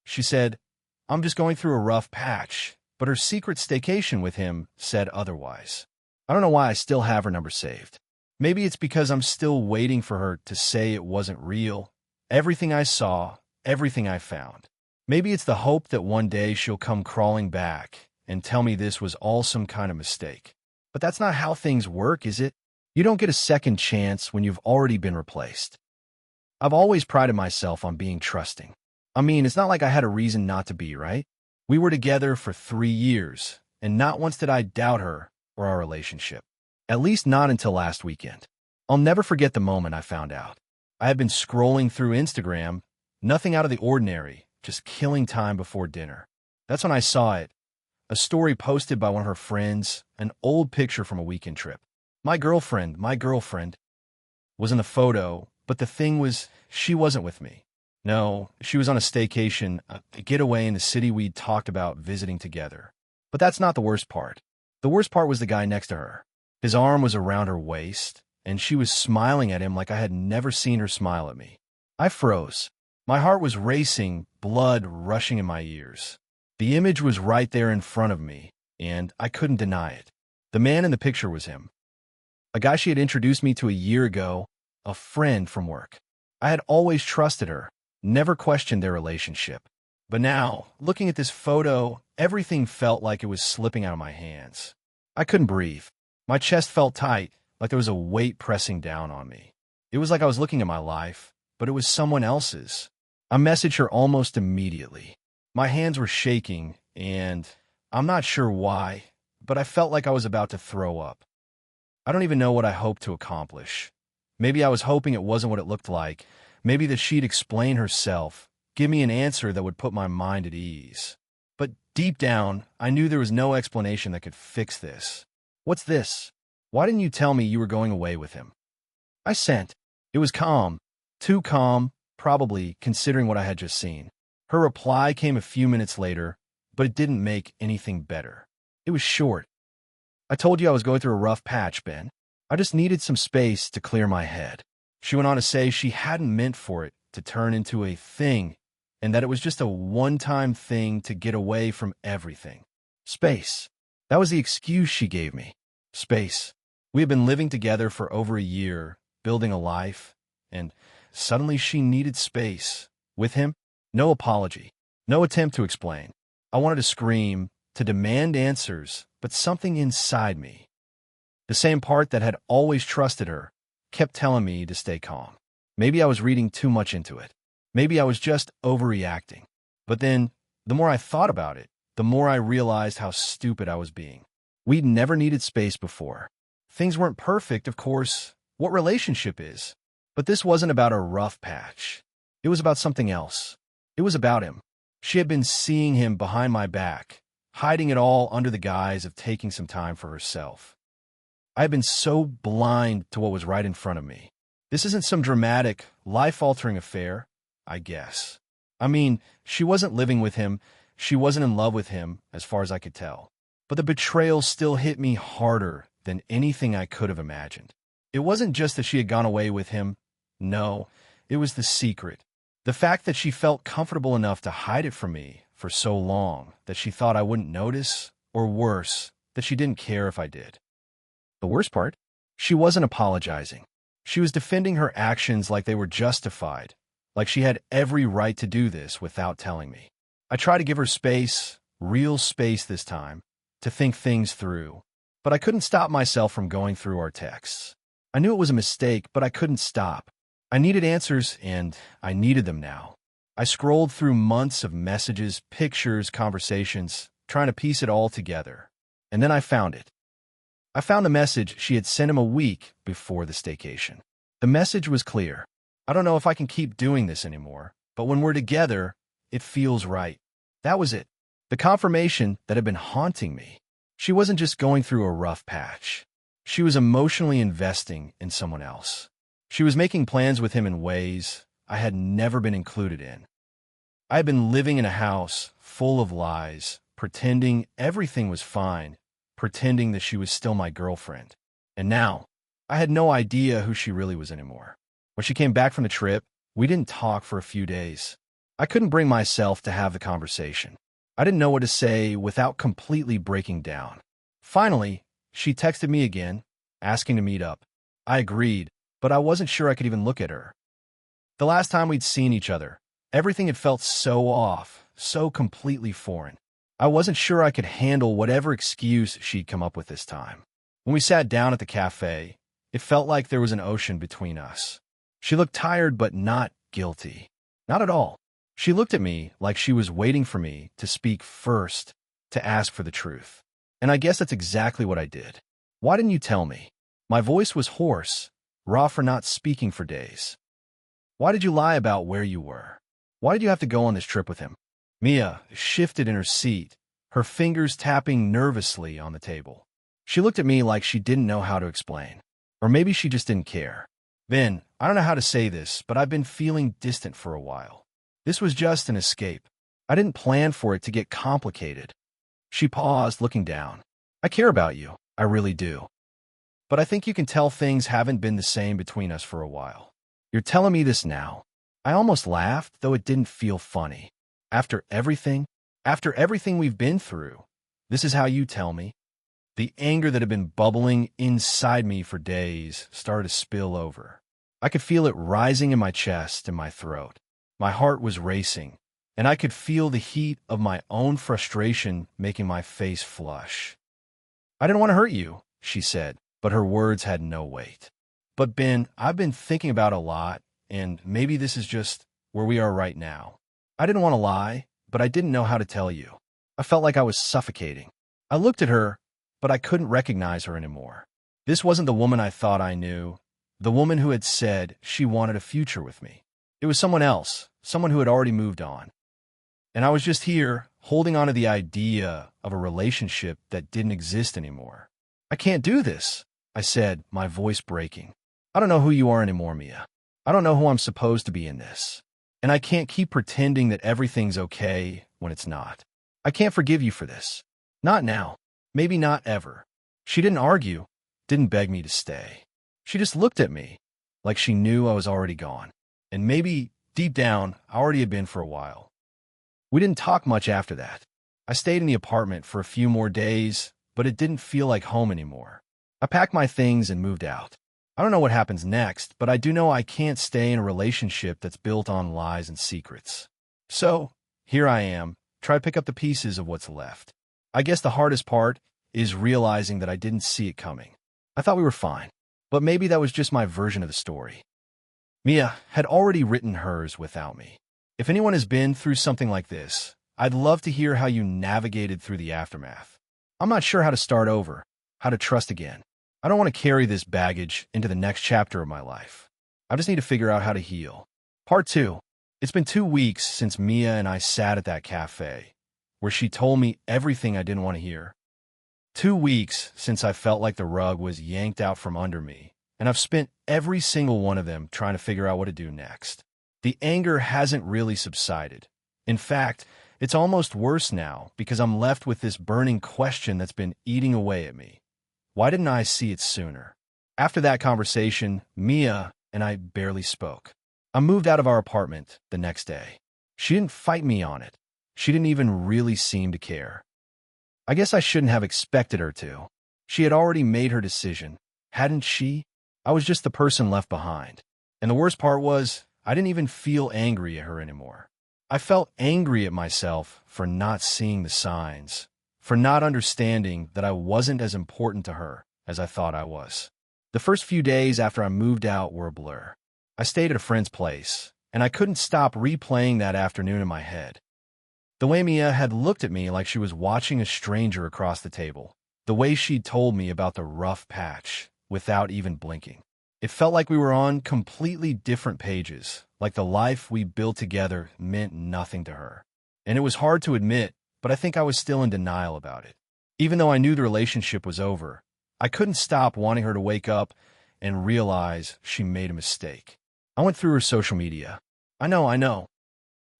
She said, "I'm just going through a rough patch," but her secret staycation with him said otherwise. I don't know why I still have her number saved. Maybe it's because I'm still waiting for her to say it wasn't real. Everything I saw, everything I found. Maybe it's the hope that one day she'll come crawling back and tell me this was all some kind of mistake. But that's not how things work, is it? You don't get a second chance when you've already been replaced. I've always prided myself on being trusting. I mean, it's not like I had a reason not to be, right? We were together for 3 years, and not once did I doubt her or our relationship. At least not until last weekend. I'll never forget the moment I found out. I had been scrolling through Instagram, nothing out of the ordinary, just killing time before dinner. That's when I saw it. A story posted by one of her friends, an old picture from a weekend trip. My girlfriend was in the photo, but the thing was, she wasn't with me. No, she was on a staycation, a getaway in the city we'd talked about visiting together. But that's not the worst part. The worst part was the guy next to her. His arm was around her waist, and she was smiling at him like I had never seen her smile at me. I froze. My heart was racing, blood rushing in my ears. The image was right there in front of me, and I couldn't deny it. The man in the picture was him. A guy she had introduced me to a year ago, a friend from work. I had always trusted her, never questioned their relationship. But now, looking at this photo, everything felt like it was slipping out of my hands. I couldn't breathe. My chest felt tight, like there was a weight pressing down on me. It was like I was looking at my life, but it was someone else's. I messaged her almost immediately. My hands were shaking, and I'm not sure why, but I felt like I was about to throw up. I don't even know what I hoped to accomplish. Maybe I was hoping it wasn't what it looked like. Maybe that she'd explain herself, give me an answer that would put my mind at ease. But deep down, I knew there was no explanation that could fix this. "What's this? Why didn't you tell me you were going away with him?" I sent. It was calm. Too calm, probably, considering what I had just seen. Her reply came a few minutes later, but it didn't make anything better. It was short. "I told you I was going through a rough patch, Ben. I just needed some space to clear my head." She went on to say she hadn't meant for it to turn into a thing, and that it was just a one-time thing to get away from everything. Space. That was the excuse she gave me. Space. We had been living together for over a year, building a life, and suddenly she needed space. With him? No apology. No attempt to explain. I wanted to scream, to demand answers, but something inside me, the same part that had always trusted her, kept telling me to stay calm. Maybe I was reading too much into it. Maybe I was just overreacting. But then, the more I thought about it, the more I realized how stupid I was being. We'd never needed space before. Things weren't perfect, of course. What relationship is? But this wasn't about a rough patch. It was about something else. It was about him. She had been seeing him behind my back, hiding it all under the guise of taking some time for herself. I had been so blind to what was right in front of me. This isn't some dramatic, life-altering affair, I guess. I mean, she wasn't living with him. She wasn't in love with him, as far as I could tell. But the betrayal still hit me harder than anything I could have imagined. It wasn't just that she had gone away with him. No, it was the secret. The fact that she felt comfortable enough to hide it from me for so long that she thought I wouldn't notice, or worse, that she didn't care if I did. The worst part? She wasn't apologizing. She was defending her actions like they were justified, like she had every right to do this without telling me. I tried to give her space, real space this time, to think things through, but I couldn't stop myself from going through our texts. I knew it was a mistake, but I couldn't stop. I needed answers, and I needed them now. I scrolled through months of messages, pictures, conversations, trying to piece it all together. And then I found it. I found a message she had sent him a week before the staycation. The message was clear. "I don't know if I can keep doing this anymore, but when we're together, it feels right." That was it. The confirmation that had been haunting me. She wasn't just going through a rough patch. She was emotionally investing in someone else. She was making plans with him in ways I had never been included in. I had been living in a house full of lies, pretending everything was fine, pretending that she was still my girlfriend. And now, I had no idea who she really was anymore. When she came back from the trip, we didn't talk for a few days. I couldn't bring myself to have the conversation. I didn't know what to say without completely breaking down. Finally, she texted me again, asking to meet up. I agreed, but I wasn't sure I could even look at her. The last time we'd seen each other, everything had felt so off, so completely foreign. I wasn't sure I could handle whatever excuse she'd come up with this time. When we sat down at the cafe, it felt like there was an ocean between us. She looked tired but not guilty. Not at all. She looked at me like she was waiting for me to speak first, to ask for the truth. And I guess that's exactly what I did. Why didn't you tell me? My voice was hoarse, raw for not speaking for days. Why did you lie about where you were? Why did you have to go on this trip with him? Mia shifted in her seat, her fingers tapping nervously on the table. She looked at me like she didn't know how to explain. Or maybe she just didn't care. Ben, I don't know how to say this, but I've been feeling distant for a while. This was just an escape. I didn't plan for it to get complicated. She paused, looking down. I care about you. I really do. But I think you can tell things haven't been the same between us for a while. You're telling me this now. I almost laughed, though it didn't feel funny. After everything we've been through, this is how you tell me? The anger that had been bubbling inside me for days started to spill over. I could feel it rising in my chest and my throat. My heart was racing, and I could feel the heat of my own frustration making my face flush. I didn't want to hurt you, she said, but her words had no weight. But Ben, I've been thinking about a lot, and maybe this is just where we are right now. I didn't want to lie, but I didn't know how to tell you. I felt like I was suffocating. I looked at her, but I couldn't recognize her anymore. This wasn't the woman I thought I knew, the woman who had said she wanted a future with me. It was someone else, someone who had already moved on. And I was just here, holding on to the idea of a relationship that didn't exist anymore. I can't do this, I said, my voice breaking. I don't know who you are anymore, Mia. I don't know who I'm supposed to be in this. And I can't keep pretending that everything's okay when it's not. I can't forgive you for this. Not now. Maybe not ever. She didn't argue, didn't beg me to stay. She just looked at me like she knew I was already gone. And maybe, deep down, I already had been for a while. We didn't talk much after that. I stayed in the apartment for a few more days, but it didn't feel like home anymore. I packed my things and moved out. I don't know what happens next, but I do know I can't stay in a relationship that's built on lies and secrets. So, here I am, try to pick up the pieces of what's left. I guess the hardest part is realizing that I didn't see it coming. I thought we were fine, but maybe that was just my version of the story. Mia had already written hers without me. If anyone has been through something like this, I'd love to hear how you navigated through the aftermath. I'm not sure how to start over, how to trust again. I don't want to carry this baggage into the next chapter of my life. I just need to figure out how to heal. Part 2. It's been 2 weeks since Mia and I sat at that cafe, where she told me everything I didn't want to hear. 2 weeks since I felt like the rug was yanked out from under me, and I've spent every single one of them trying to figure out what to do next. The anger hasn't really subsided. In fact, it's almost worse now because I'm left with this burning question that's been eating away at me. Why didn't I see it sooner? After that conversation, Mia and I barely spoke. I moved out of our apartment the next day. She didn't fight me on it. She didn't even really seem to care. I guess I shouldn't have expected her to. She had already made her decision, hadn't she? I was just the person left behind. And the worst part was, I didn't even feel angry at her anymore. I felt angry at myself for not seeing the signs, for not understanding that I wasn't as important to her as I thought I was. The first few days after I moved out were a blur. I stayed at a friend's place, and I couldn't stop replaying that afternoon in my head. The way Mia had looked at me like she was watching a stranger across the table. The way she'd told me about the rough patch without even blinking. It felt like we were on completely different pages, like the life we built together meant nothing to her. And it was hard to admit, but I think I was still in denial about it. Even though I knew the relationship was over, I couldn't stop wanting her to wake up and realize she made a mistake. I went through her social media. I know.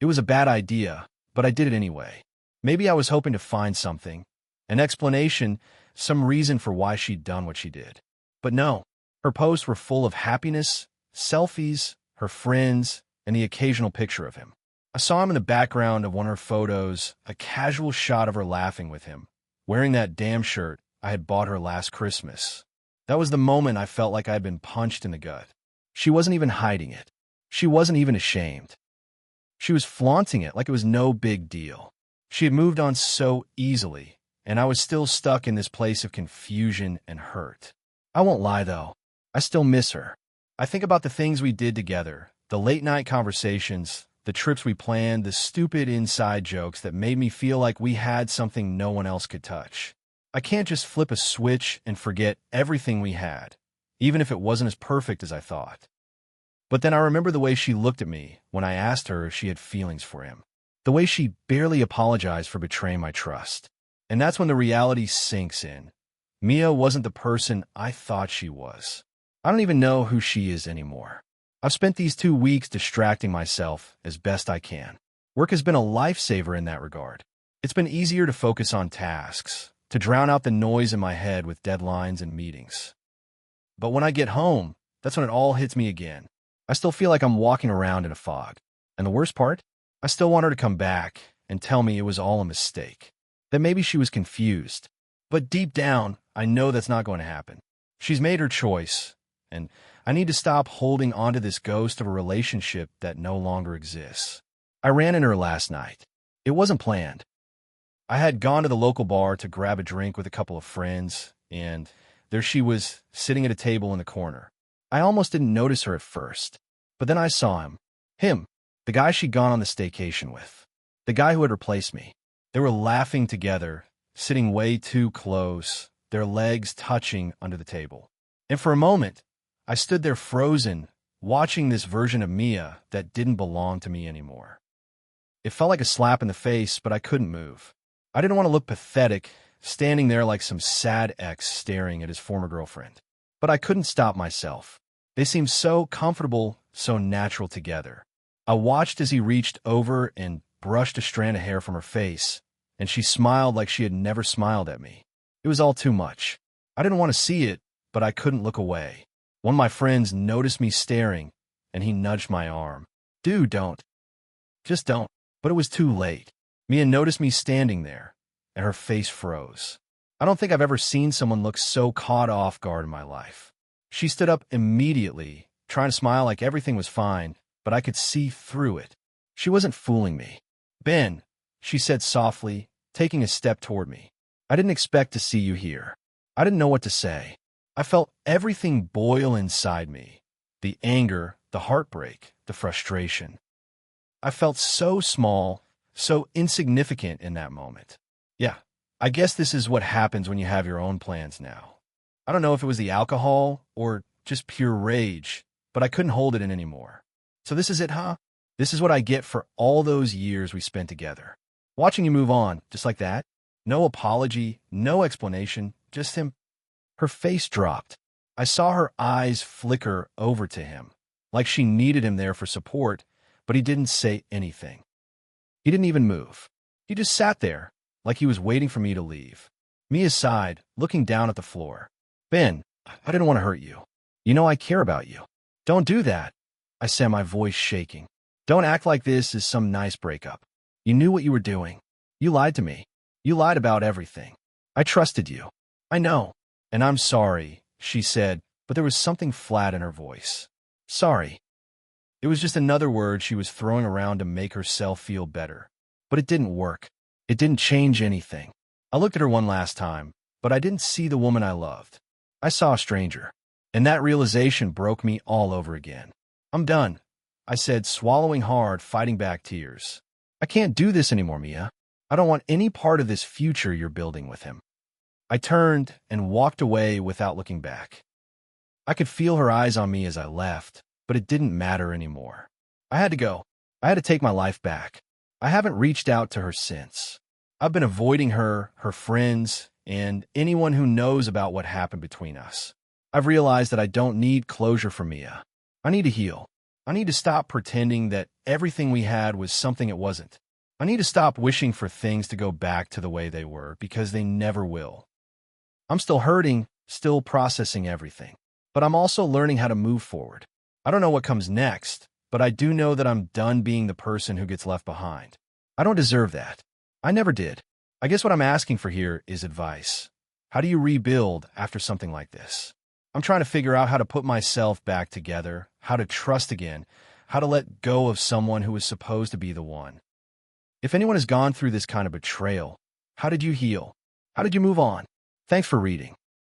It was a bad idea, but I did it anyway. Maybe I was hoping to find something, an explanation, some reason for why she'd done what she did. But no, her posts were full of happiness, selfies, her friends, and the occasional picture of him. I saw him in the background of one of her photos, a casual shot of her laughing with him, wearing that damn shirt I had bought her last Christmas. That was the moment I felt like I had been punched in the gut. She wasn't even hiding it. She wasn't even ashamed. She was flaunting it like it was no big deal. She had moved on so easily, and I was still stuck in this place of confusion and hurt. I won't lie, though. I still miss her. I think about the things we did together, the late-night conversations, the trips we planned, the stupid inside jokes that made me feel like we had something no one else could touch. I can't just flip a switch and forget everything we had, even if it wasn't as perfect as I thought. But then I remember the way she looked at me when I asked her if she had feelings for him. The way she barely apologized for betraying my trust. And that's when the reality sinks in. Mia wasn't the person I thought she was. I don't even know who she is anymore. I've spent these 2 weeks distracting myself as best I can. Work has been a lifesaver in that regard. It's been easier to focus on tasks, to drown out the noise in my head with deadlines and meetings. But when I get home, that's when it all hits me again. I still feel like I'm walking around in a fog. And the worst part? I still want her to come back and tell me it was all a mistake. That maybe she was confused. But deep down, I know that's not going to happen. She's made her choice, and I need to stop holding onto this ghost of a relationship that no longer exists. I ran into her last night. It wasn't planned. I had gone to the local bar to grab a drink with a couple of friends, and there she was, sitting at a table in the corner. I almost didn't notice her at first, but then I saw him. Him, the guy she'd gone on the staycation with. The guy who had replaced me. They were laughing together, sitting way too close, their legs touching under the table. And for a moment, I stood there frozen, watching this version of Mia that didn't belong to me anymore. It felt like a slap in the face, but I couldn't move. I didn't want to look pathetic, standing there like some sad ex staring at his former girlfriend. But I couldn't stop myself. They seemed so comfortable, so natural together. I watched as he reached over and brushed a strand of hair from her face, and she smiled like she had never smiled at me. It was all too much. I didn't want to see it, but I couldn't look away. One of my friends noticed me staring, and he nudged my arm. Dude, don't. Just don't. But it was too late. Mia noticed me standing there, and her face froze. I don't think I've ever seen someone look so caught off guard in my life. She stood up immediately, trying to smile like everything was fine, but I could see through it. She wasn't fooling me. Ben, she said softly, taking a step toward me. I didn't expect to see you here. I didn't know what to say. I felt everything boil inside me. The anger, the heartbreak, the frustration. I felt so small, so insignificant in that moment. Yeah, I guess this is what happens when you have your own plans now. I don't know if it was the alcohol or just pure rage, but I couldn't hold it in anymore. So this is it, huh? This is what I get for all those years we spent together. Watching you move on, just like that. No apology, no explanation, just him. Her face dropped. I saw her eyes flicker over to him, like she needed him there for support, but he didn't say anything. He didn't even move. He just sat there, like he was waiting for me to leave. Mia sighed, looking down at the floor. Ben, I didn't want to hurt you. You know I care about you. Don't do that, I said, my voice shaking. Don't act like this is some nice breakup. You knew what you were doing. You lied to me. You lied about everything. I trusted you. I know. And I'm sorry, she said, but there was something flat in her voice. Sorry. It was just another word she was throwing around to make herself feel better. But it didn't work. It didn't change anything. I looked at her one last time, but I didn't see the woman I loved. I saw a stranger. And that realization broke me all over again. I'm done, I said, swallowing hard, fighting back tears. I can't do this anymore, Mia. I don't want any part of this future you're building with him. I turned and walked away without looking back. I could feel her eyes on me as I left, but it didn't matter anymore. I had to go. I had to take my life back. I haven't reached out to her since. I've been avoiding her, her friends, and anyone who knows about what happened between us. I've realized that I don't need closure from Mia. I need to heal. I need to stop pretending that everything we had was something it wasn't. I need to stop wishing for things to go back to the way they were, because they never will. I'm still hurting, still processing everything, but I'm also learning how to move forward. I don't know what comes next, but I do know that I'm done being the person who gets left behind. I don't deserve that. I never did. I guess what I'm asking for here is advice. How do you rebuild after something like this? I'm trying to figure out how to put myself back together, how to trust again, how to let go of someone who was supposed to be the one. If anyone has gone through this kind of betrayal, how did you heal? How did you move on? Thanks for reading.